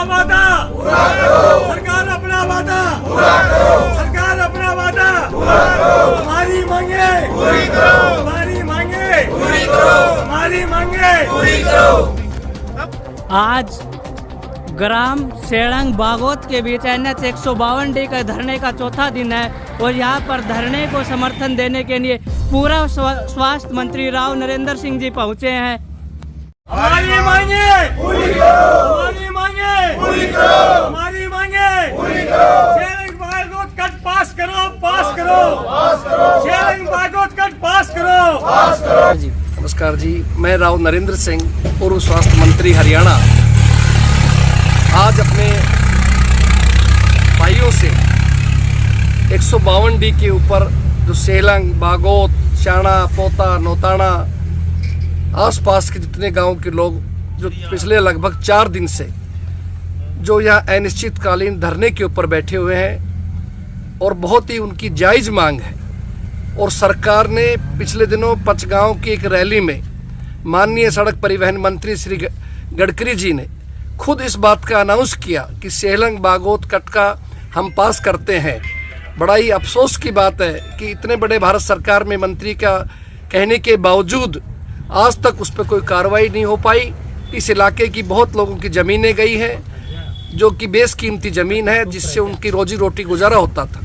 वादा पूरा करो, सरकार अपना वादा पूरा करो, सरकार अपना वादा पूरा करो, हमारी मांगे पूरी करो, हमारी मांगे पूरी करो, हमारी मांगे पूरी करो। आज ग्राम सेड़ंग बागोत के बीच NH 152D का धरने का चौथा दिन है और यहाँ पर धरने को समर्थन देने के लिए पूरा स्वास्थ्य मंत्री राव नरेंद्र सिंह जी पहुँचे हैं। हमारी मांगे पूरी करो, हमारी मांगे पूरी करो, हमारी मांगे पूरी करो। सेड़ंग बागोत कट पास करो, पास करो, पास करो, सेड़ंग बागोत कट पास करो, पास करो। नमस्कार जी, मैं राव नरेंद्र सिंह, पूर्व स्वास्थ्य मंत्री हरियाणा, आज अपने भाइयों से 152D के ऊपर जो सेलंग, बागोत, शाना, पोता, नौताना, आसपास के जितने गांव के लोग जो पिछले लगभग 4 दिन से जो यहाँ अनिश्चितकालीन धरने के ऊपर बैठे हुए हैं और बहुत ही उनकी जायज़ मांग है। और सरकार ने पिछले दिनों पचगांव की एक रैली में माननीय सड़क परिवहन मंत्री श्री गडकरी जी ने खुद इस बात का अनाउंस किया कि सेलंग बागोत कट का हम पास करते हैं। बड़ा ही अफसोस की बात है कि इतने बड़े भारत सरकार में मंत्री का कहने के बावजूद आज तक उस पर कोई कार्रवाई नहीं हो पाई। इस इलाके की बहुत लोगों की ज़मीनें गई हैं जो कि बेशकीमती ज़मीन है जिससे उनकी रोजी रोटी गुजारा होता था।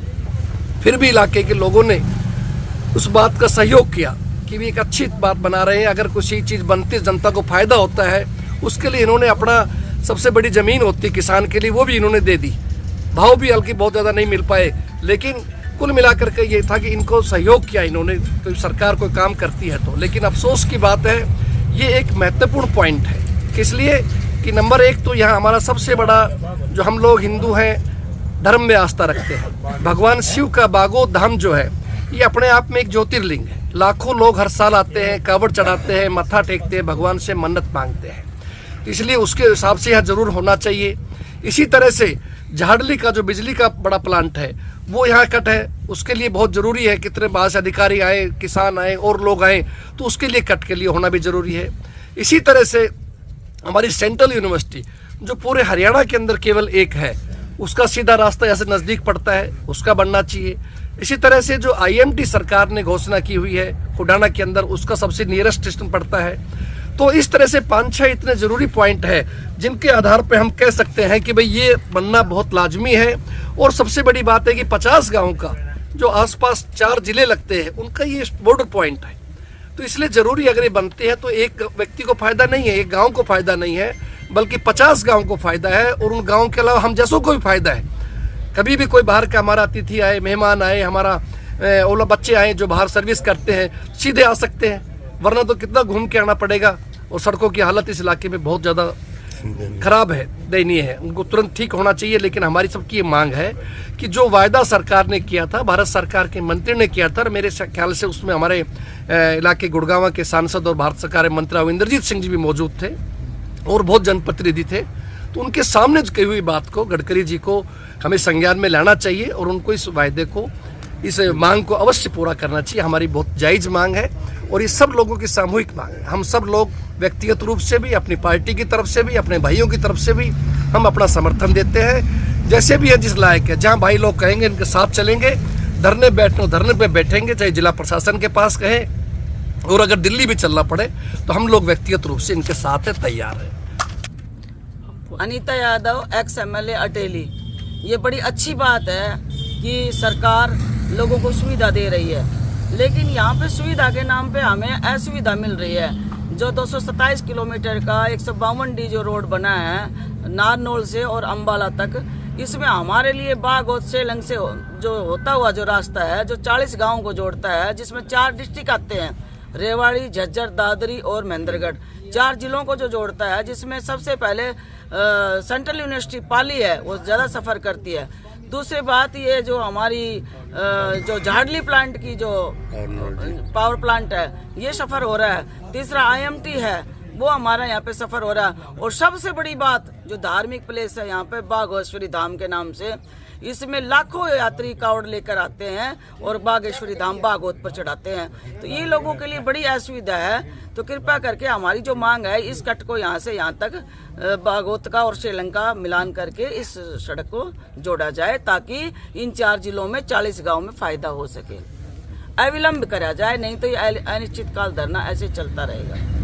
फिर भी इलाके के लोगों ने उस बात का सहयोग किया कि भी एक अच्छी बात बना रहे हैं। अगर कुछ चीज़ बनती जनता को फ़ायदा होता है उसके लिए इन्होंने अपना सबसे बड़ी ज़मीन होती किसान के लिए वो भी इन्होंने दे दी। भाव भी हल्की बहुत ज़्यादा नहीं मिल पाए, लेकिन कुल मिलाकर के ये था कि इनको सहयोग किया इन्होंने, कोई सरकार कोई काम करती है तो। लेकिन अफसोस की बात है, ये एक महत्वपूर्ण पॉइंट है। किस लिए कि नंबर 1 तो यहाँ हमारा सबसे बड़ा जो हम लोग हिंदू हैं धर्म में आस्था रखते हैं, भगवान शिव का बागोत धाम जो है ये अपने आप में एक ज्योतिर्लिंग है। लाखों लोग हर साल आते हैं, कावड़ चढ़ाते हैं, मत्था टेकते हैं, भगवान से मन्नत मांगते हैं, इसलिए उसके हिसाब से यहाँ ज़रूर होना चाहिए। इसी तरह से झाड़ली का जो बिजली का बड़ा प्लांट है वो यहाँ कट है, उसके लिए बहुत ज़रूरी है। कितने बाहर से अधिकारी आए, किसान आए और लोग आए, तो उसके लिए कट के लिए होना भी ज़रूरी है। इसी तरह से हमारी सेंट्रल यूनिवर्सिटी जो पूरे हरियाणा के अंदर केवल एक है, उसका सीधा रास्ता यहाँ से नज़दीक पड़ता है, उसका बनना चाहिए। इसी तरह से जो IMT सरकार ने घोषणा की हुई है खुडाना के अंदर, उसका सबसे नियरेस्ट स्टेशन पड़ता है। तो इस तरह से 5-6 इतने ज़रूरी पॉइंट है जिनके आधार पे हम कह सकते हैं कि भाई ये बनना बहुत लाजमी है। और सबसे बड़ी बात है कि 50 गाँव का जो आसपास 4 जिले लगते हैं उनका ये बॉर्डर पॉइंट है, तो इसलिए ज़रूरी अगर ये बनते हैं तो एक व्यक्ति को फ़ायदा नहीं है, एक गाँव को फ़ायदा नहीं है, बल्कि 50 गाँव को फ़ायदा है। और उन गाँव के अलावा हम जैसों को भी फ़ायदा है। कभी भी कोई बाहर का हमारा अतिथि आए, मेहमान आए, हमारा ओला बच्चे आए जो बाहर सर्विस करते हैं, सीधे आ सकते हैं, वरना तो कितना घूम के आना पड़ेगा। और सड़कों की हालत इस इलाके में बहुत ज़्यादा खराब है, दयनीय है, उनको तुरंत ठीक होना चाहिए। लेकिन हमारी सबकी ये मांग है कि जो वायदा सरकार ने किया था, भारत सरकार के मंत्री ने किया था, और मेरे ख्याल से उसमें हमारे इलाके गुड़गांव के सांसद और भारत सरकार के मंत्री इंद्रजीत सिंह जी भी मौजूद थे और बहुत जनप्रतिनिधि थे, तो उनके सामने कही हुई बात को गडकरी जी को हमें संज्ञान में लाना चाहिए और उनको इस वायदे को, इस मांग को अवश्य पूरा करना चाहिए। हमारी बहुत जायज़ मांग है और ये सब लोगों की सामूहिक मांग है। हम सब लोग व्यक्तिगत रूप से भी, अपनी पार्टी की तरफ से भी, अपने भाइयों की तरफ से भी हम अपना समर्थन देते हैं। जैसे भी है, जिस लायक है, जहाँ भाई लोग कहेंगे इनके साथ चलेंगे, धरने पे बैठेंगे, चाहे जिला प्रशासन के पास कहें, और अगर दिल्ली भी चलना पड़े तो हम लोग व्यक्तिगत रूप से इनके साथ है, तैयार है। Anita Yadav, x MLA Ateli. ये बड़ी अच्छी बात है कि सरकार लोगों को सुविधा दे रही है, लेकिन यहाँ पे सुविधा के नाम पे हमें असुविधा मिल रही है। जो 227 किलोमीटर का 152D जो रोड बना है नारनौल से और अम्बाला तक, इसमें हमारे लिए बागोत सेलंग से जो होता हुआ जो रास्ता है, जो 40 गाँव को जोड़ता है, जिसमें 4 डिस्ट्रिक्ट आते हैं, रेवाड़ी, झज्जर, दादरी और महेंद्रगढ़, 4 जिलों को जो जोड़ता है, जिसमें सबसे पहले सेंट्रल यूनिवर्सिटी पाली है, वो ज़्यादा सफ़र करती है। दूसरी बात ये जो हमारी जो झाड़ली प्लांट की जो पावर प्लांट है, ये सफ़र हो रहा है। तीसरा IMT है, वो हमारा यहाँ पे सफ़र हो रहा है। और सबसे बड़ी बात जो धार्मिक प्लेस है यहाँ पे बागेश्वरी धाम के नाम से, इसमें लाखों यात्री कावड़ लेकर आते हैं और बागेश्वरी धाम भागवत पर चढ़ाते हैं। तो ये लोगों के लिए बड़ी असुविधा है। तो कृपया करके हमारी जो मांग है, इस कट को यहाँ से यहाँ तक भागवत का और श्रीलंका मिलान करके इस सड़क को जोड़ा जाए, ताकि इन 4 जिलों में 40 गांव में फायदा हो सके। अविलंब करा जाए, नहीं तो ये अनिश्चित काल धरना ऐसे चलता रहेगा।